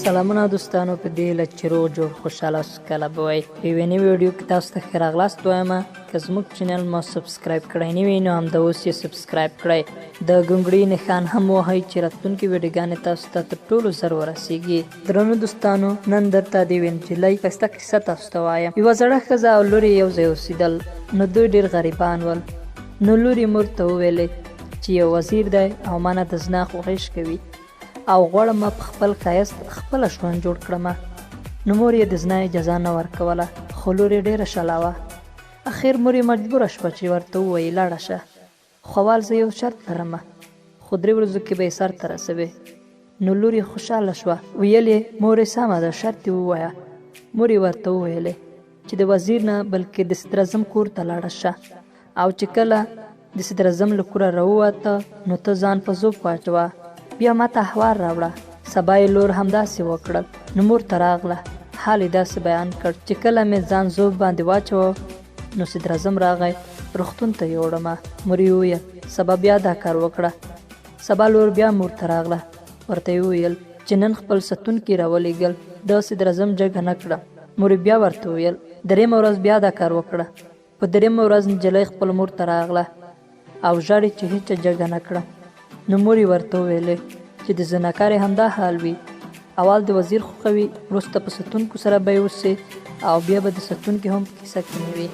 سلامونه دوستانو، په دې هیله چې روغ جوړ خوشحاله اوسئ. کله به وایي په یوې نوې ویډیو کې تاسو ته ښه راغلاست وایم. که زموږ چینل مو سبسکرایب کړی نه وي نو همدا اوس یې سبسکرایب کړئ. د ګونګړي نښان هم ووهئ چې راتلونکې ویډیوګانې تاسو ته تر ټولو زر ورسیږي. درنو دوستانو، نن درته د یوې نجلۍ ښایسته کیسه تاسو ته وایم. یوه زړه ښځه او لور یې یو ځای اوسېدل، نو دوی ډېر غریبان ول. نو لور یې مور ته وویلې چې یو وزیر دی او ما نه د زنا خوښش کوي او غواړم په خپل ښایست خپله ژوند جوړ کړمه. نو مور یې د زنا اجازه نه ورکوله، خو لور یې ډېره شله وه. اخر مور یې مجبوره شوه چې ورته ووایي لاړه شه، خو اول زه یو شرط لرمه، خو 3 ورځو کې به یې سرته رسوې. نو لور یې خوشحاله شوه، ویل یې مورې سمه ده، شرط یې ووایه. مور یې ورته وویلې چې د وزیر نه بلکې د صدراعظم کور ته لاړه شه، او چې کله د صدراعظم له کوره راووته نو ته ځان په ذوب واچوه، بیا ماته احوال راوړه. سبا یې لور همداسې وکړل. نو مور ته راغله، حال یې داسې بیان کړ چې کله مې ځان ذوب باندې واچوه نو صدراعظم راغی، روغتون ته یې وړمه. مور یې وویل سبا بیا دا کار وکړه. سبا لور بیا مور ته راغله، ورته یې وویل چې نن خپل ساتونکي راولېږل، د صدراعظم جګه نه کړه. مور بیا ورته وویل 3مه ورځ بیا دا کار وکړه. په 3مه ورځ نجلۍ خپل مور ته راغله او ژاړي چې هیڅ جګه نه کړه. نو مور یې ورته وویلې چې د زناکارې همدا حال وي، اول د وزیر خوښوي، وروسته په ستونکو سره به یې اوسې او بیا به د ستونکي هم په کیسه کې نه وي.